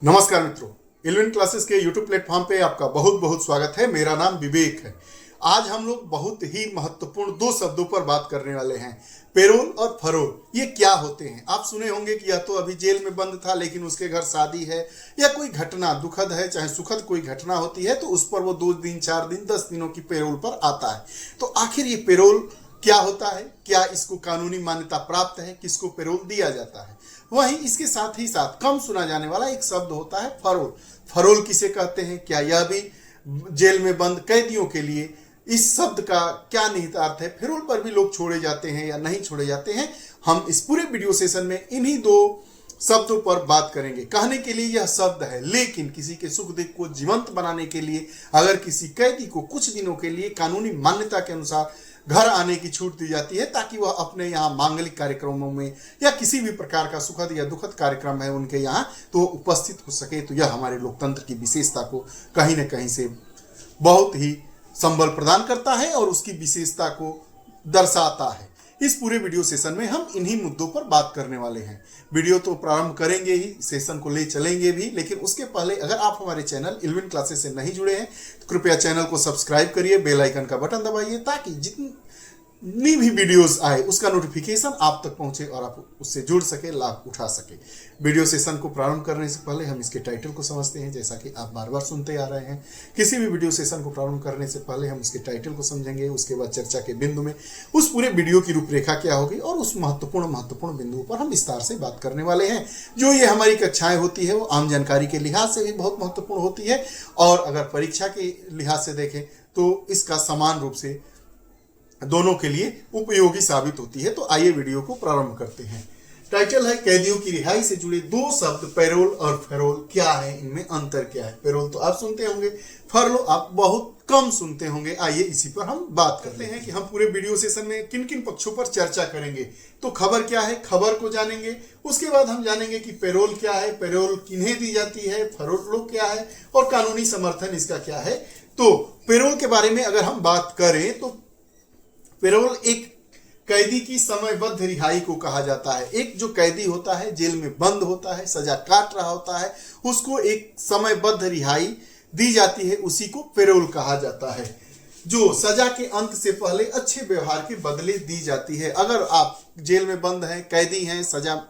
नमस्कार मित्रों, eleven classes के यूट्यूब प्लेटफॉर्म पे आपका बहुत बहुत स्वागत है। मेरा नाम विवेक है। आज हम लोग बहुत ही महत्वपूर्ण दो शब्दों पर बात करने वाले हैं, पेरोल और फरोल। ये क्या होते हैं? आप सुने होंगे कि यह तो अभी जेल में बंद था, लेकिन उसके घर शादी है या कोई घटना दुखद है, चाहे सुखद कोई घटना होती है, तो उस पर वो 2 दिन 4 दिन 10 दिनों की पेरोल पर आता है। तो आखिर ये पेरोल क्या होता है? क्या इसको कानूनी मान्यता प्राप्त है? किसको पेरोल दिया जाता है? वहीं इसके साथ ही साथ कम सुना जाने वाला एक शब्द होता है फरोल। फरोल किसे कहते हैं? क्या यह भी जेल में बंद कैदियों के लिए? इस शब्द का क्या निहितार्थ है? फरोल पर भी लोग छोड़े जाते हैं या नहीं छोड़े जाते हैं? हम इस पूरे वीडियो सेशन में इन्हीं दो शब्दों पर बात करेंगे। कहने के लिए यह शब्द है, लेकिन किसी के सुख दुख को जीवंत बनाने के लिए अगर किसी कैदी को कुछ दिनों के लिए कानूनी मान्यता के अनुसार घर आने की छूट दी जाती है, ताकि वह अपने यहाँ मांगलिक कार्यक्रमों में या किसी भी प्रकार का सुखद या दुखद कार्यक्रम है उनके यहाँ, तो उपस्थित हो सके, तो यह हमारे लोकतंत्र की विशेषता को कहीं न कहीं से बहुत ही संबल प्रदान करता है और उसकी विशेषता को दर्शाता है। इस पूरे वीडियो सेशन में हम इन्हीं मुद्दों पर बात करने वाले हैं। वीडियो तो प्रारंभ करेंगे ही, सेशन को ले चलेंगे भी, लेकिन उसके पहले अगर आप हमारे चैनल इलेवन क्लासेस से नहीं जुड़े हैं तो कृपया चैनल को सब्सक्राइब करिए, बेल आइकन का बटन दबाइए, ताकि जितनी भी वीडियोस आए उसका नोटिफिकेशन आप तक पहुंचे और आप उससे जुड़ सके, लाभ उठा सके। वीडियो सेशन को प्रारंभ करने से पहले हम इसके टाइटल को समझते हैं, जैसा कि आप बार बार सुनते आ रहे हैं। किसी भी वीडियो सेशन को प्रारंभ करने से पहले हम उसके टाइटल को समझेंगे, उसके बाद चर्चा के बिंदु में उस पूरे वीडियो की रूपरेखा क्या होगी और उस महत्वपूर्ण बिंदुओं पर हम विस्तार से बात करने वाले हैं। जो ये हमारी कक्षाएं होती है वो आम जानकारी के लिहाज से भी बहुत महत्वपूर्ण होती है, और अगर परीक्षा के लिहाज से देखें तो इसका समान रूप से दोनों के लिए उपयोगी साबित होती है। तो आइए वीडियो को प्रारंभ करते हैं। टाइटल है, कैदियों की रिहाई से जुड़े दो शब्द पेरोल और फरोल क्या है, इनमें अंतर क्या है? पेरोल तो आप सुनते होंगे, फरोल आप बहुत कम सुनते होंगे। आइए इसी पर हम बात करते हैं कि हम पूरे वीडियो सेशन में किन किन पक्षों पर चर्चा करेंगे। तो खबर क्या है, खबर को जानेंगे। उसके बाद हम जानेंगे कि पेरोल क्या है, पेरोल किन्हें दी जाती है, फरोल क्या है और कानूनी समर्थन इसका क्या है। तो पेरोल के बारे में अगर हम बात करें तो पेरोल एक कैदी की समयबद्ध रिहाई को कहा जाता है। एक जो कैदी होता है, जेल में बंद होता है, सजा काट रहा होता है, उसको एक समयबद्ध रिहाई दी जाती है, उसी को पेरोल कहा जाता है, जो सजा के अंत से पहले अच्छे व्यवहार के बदले दी जाती है। अगर आप जेल में बंद हैं, कैदी हैं, सजा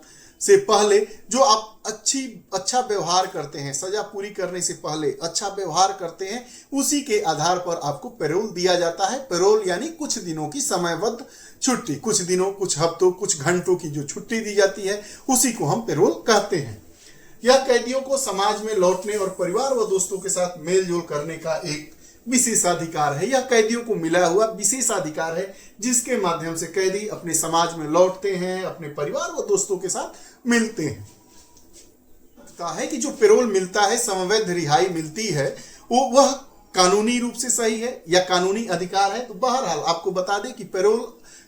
से पहले जो आप अच्छा व्यवहार करते हैं, सजा पूरी करने से पहले अच्छा व्यवहार करते हैं, उसी के आधार पर आपको पेरोल दिया जाता है। पेरोल यानी कुछ दिनों की समयबद्ध छुट्टी, कुछ दिनों, कुछ हफ्तों, कुछ घंटों की जो छुट्टी दी जाती है, उसी को हम पेरोल कहते हैं। यह कैदियों को समाज में लौटने और परिवार व दोस्तों के साथ मेल जोल करने का एक विशेषाधिकार है। यह कैदियों को मिला हुआ विशेषाधिकार है, जिसके माध्यम से कैदी अपने समाज में लौटते हैं, अपने परिवार व दोस्तों के साथ मिलते हैं। है कि जो पेरोल मिलता है, समयबद्ध रिहाई मिलती है, वह कानूनी रूप से सही है या कानूनी अधिकार है? तो बहरहाल आपको बता दें कि पेरोल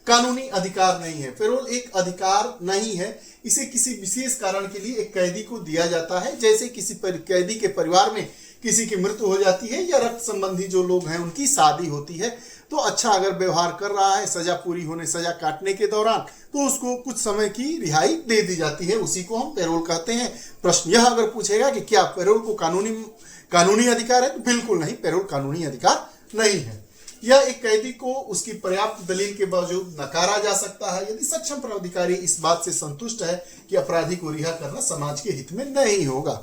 कानूनी अधिकार नहीं है। पेरोल एक अधिकार नहीं है, इसे किसी विशेष कारण के लिए एक कैदी को दिया जाता है। जैसे किसी कैदी के परिवार में किसी की मृत्यु हो जाती है या रक्त संबंधी जो लोग हैं उनकी शादी होती है, तो अच्छा अगर व्यवहार कर रहा है, सजा पूरी होने, सजा काटने के दौरान, तो उसको कुछ समय की रिहाई दे दी जाती है, उसी को हम पेरोल कहते हैं। प्रश्न यह अगर पूछेगा कि क्या पेरोल को कानूनी अधिकार है, तो बिल्कुल नहीं, पेरोल कानूनी अधिकार नहीं है। यह एक कैदी को उसकी पर्याप्त दलील के बावजूद नकारा जा सकता है, यदि सक्षम प्राधिकारी इस बात से संतुष्ट है कि अपराधी को रिहा करना समाज के हित में नहीं होगा।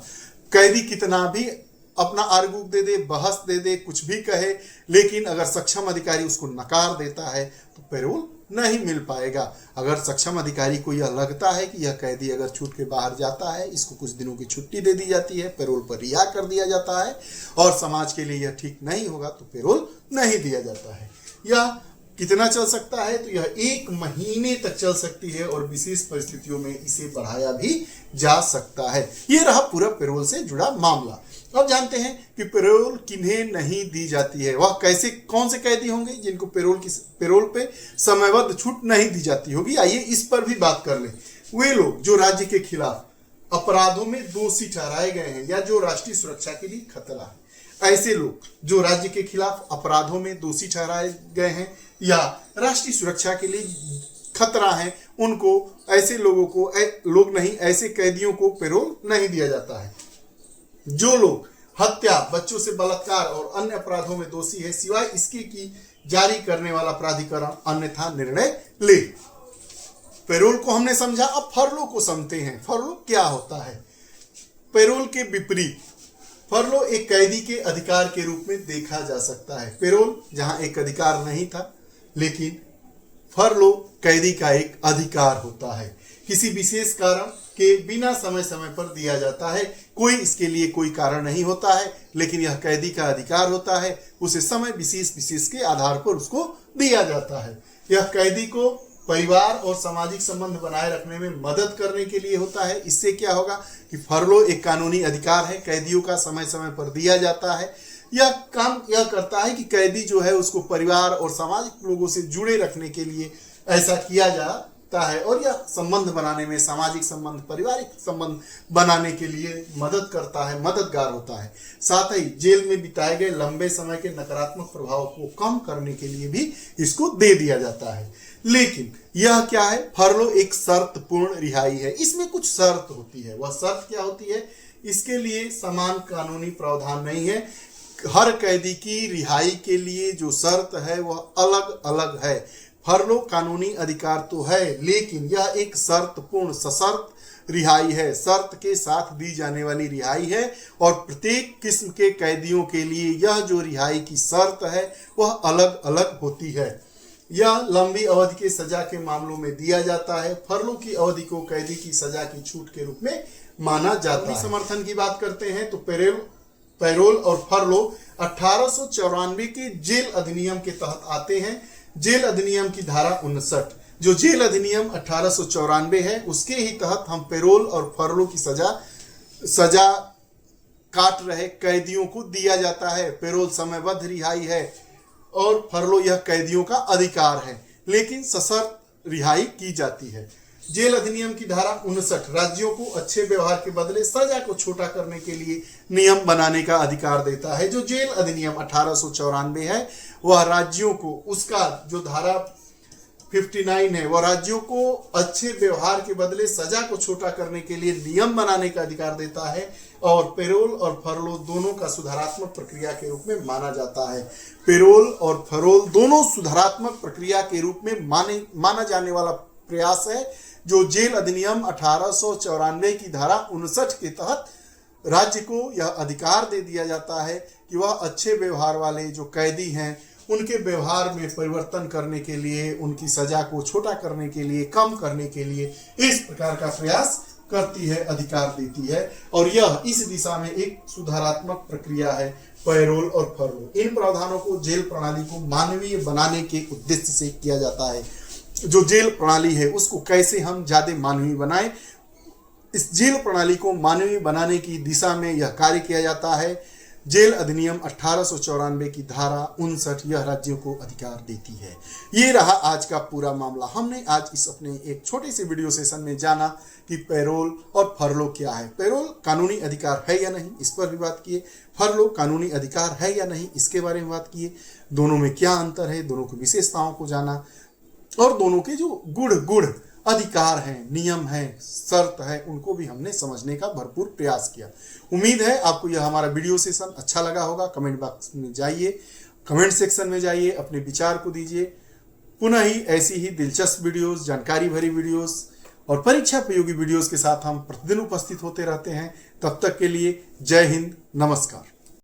कैदी कितना भी अपना आर्गू दे दे, बहस दे दे, कुछ भी कहे, लेकिन अगर सक्षम अधिकारी उसको नकार देता है तो पेरोल नहीं मिल पाएगा। अगर सक्षम अधिकारी को यह लगता है कि यह कैदी अगर छूट के बाहर जाता है, इसको कुछ दिनों की छुट्टी दे दी जाती है, पेरोल पर रिहा कर दिया जाता है और समाज के लिए यह ठीक नहीं होगा, तो पेरोल नहीं दिया जाता है। यह कितना चल सकता है? तो यह 1 महीने तक चल सकती है और विशेष परिस्थितियों में इसे बढ़ाया भी जा सकता है। यह रहा पूरा पेरोल से जुड़ा मामला। अब जानते हैं कि पेरोल किन्हें नहीं दी जाती है। वह कैसे, कौन से कैदी होंगे जिनको पेरोल पे समयबद्ध छूट नहीं दी जाती होगी? आइए इस पर भी बात कर लें। वे लोग जो राज्य के खिलाफ अपराधों में दोषी ठहराए गए हैं या जो राष्ट्रीय सुरक्षा के लिए खतरा है, ऐसे लोग जो राज्य के खिलाफ अपराधों में दोषी ठहराए गए हैं या राष्ट्रीय सुरक्षा के लिए खतरा है, उनको, ऐसे लोगों को, ऐसे कैदियों को पेरोल नहीं दिया जाता है। जो लोग हत्या, बच्चों से बलात्कार और अन्य अपराधों में दोषी है, सिवाय इसके कि जारी करने वाला प्राधिकरण अन्यथा निर्णय ले। पैरोल को हमने समझा, अब फरलो को समझते हैं। फरलो क्या होता है? पैरोल के विपरीत फरलो एक कैदी के अधिकार के रूप में देखा जा सकता है। पैरोल जहां एक अधिकार नहीं था, लेकिन फरलो कैदी का एक अधिकार होता है। किसी विशेष कारण के बिना समय समय पर दिया जाता है। कोई इसके लिए कोई कारण नहीं होता है, लेकिन यह कैदी का अधिकार होता है। उसे समय विशेष के आधार पर उसको दिया जाता है। यह कैदी को परिवार और सामाजिक संबंध बनाए रखने में मदद करने के लिए होता है। इससे क्या होगा कि फरलो एक कानूनी अधिकार है, कैदियों का समय समय पर दिया जाता है। यह काम यह करता है कि कैदी जो है उसको परिवार और सामाजिक लोगों से जुड़े रखने के लिए ऐसा किया जाता है, और यह संबंध बनाने में, सामाजिक संबंध, पारिवारिक संबंध बनाने के लिए मदद करता है, मददगार होता है। साथ ही जेल में बिताए गए लंबे समय के नकारात्मक प्रभाव को कम करने के लिए भी इसको दे दिया जाता है। लेकिन यह क्या है? फरलो एक शर्तपूर्ण रिहाई है। इसमें कुछ शर्त होती है। वह शर्त क्या होती है? इसके लिए समान कानूनी प्रावधान नहीं है। हर कैदी की रिहाई के लिए जो शर्त है वह अलग अलग है। फरलो कानूनी अधिकार तो है, लेकिन यह एक शर्तपूर्ण, सशर्त रिहाई है। शर्त के साथ दी जाने वाली रिहाई है, और प्रत्येक किस्म के कैदियों के लिए यह जो रिहाई की शर्त है वह अलग अलग होती है। यह लंबी अवधि के सजा के मामलों में दिया जाता है। फरलो की अवधि को कैदी की सजा की छूट के रूप में माना जाता है। समर्थन की बात करते हैं तो पैरोल और फरलो 1894 के जेल अधिनियम के तहत आते हैं। जेल अधिनियम की धारा 59, जो जेल अधिनियम 1894 है, उसके ही तहत हम पैरोल और फरलो की सजा काट रहे कैदियों को दिया जाता है। पैरोल समयबद्ध रिहाई है और फरलो यह कैदियों का अधिकार है, लेकिन सशर्त रिहाई की जाती है। जेल अधिनियम की धारा 59 राज्यों को अच्छे व्यवहार के बदले सजा को छोटा करने के लिए नियम बनाने का अधिकार देता है। जो जेल अधिनियम 1894 है वह राज्यों को, उसका जो धारा 59 है, वह राज्यों को अच्छे व्यवहार के बदले सजा को छोटा करने के लिए नियम बनाने का अधिकार देता है। और पैरोल और फरलो दोनों का सुधारात्मक प्रक्रिया के रूप में माना जाता है। पैरोल और फरलो दोनों सुधारात्मक प्रक्रिया के रूप में माना जाने वाला प्रयास है, जो जेल अधिनियम 1894 की धारा 59 के तहत राज्य को यह अधिकार दे दिया जाता है कि वह अच्छे व्यवहार वाले जो कैदी हैं उनके व्यवहार में परिवर्तन करने के लिए, उनकी सजा को छोटा करने के लिए, कम करने के लिए इस प्रकार का प्रयास करती है, अधिकार देती है। और यह इस दिशा में एक सुधारात्मक प्रक्रिया है, पैरोल और फरलो। इन प्रावधानों को जेल प्रणाली को मानवीय बनाने के उद्देश्य से किया जाता है। जो जेल प्रणाली है उसको कैसे हम ज्यादा मानवीय बनाएं, इस जेल प्रणाली को मानवीय बनाने की दिशा में यह कार्य किया जाता है। जेल अधिनियम 1894 की धारा 59 यह राज्यों को अधिकार देती है। ये रहा आज का पूरा मामला। हमने आज इस अपने एक छोटे से वीडियो सेशन में जाना कि पैरोल और फरलो क्या है। पैरोल कानूनी अधिकार है या नहीं, इस पर भी बात किए। फरलो कानूनी अधिकार है या नहीं, इसके बारे में बात किए। दोनों में क्या अंतर है, दोनों की विशेषताओं को जाना, और दोनों के जो गुण अधिकार हैं, नियम हैं, शर्त है, उनको भी हमने समझने का भरपूर प्रयास किया। उम्मीद है आपको यह हमारा वीडियो सेशन अच्छा लगा होगा। कमेंट बॉक्स में जाइए, कमेंट सेक्शन में जाइए, अपने विचार को दीजिए। पुनः ही ऐसी ही दिलचस्प वीडियोस, जानकारी भरी वीडियोस और परीक्षा उपयोगी वीडियोस के साथ हम प्रतिदिन उपस्थित होते रहते हैं। तब तक के लिए जय हिंद, नमस्कार।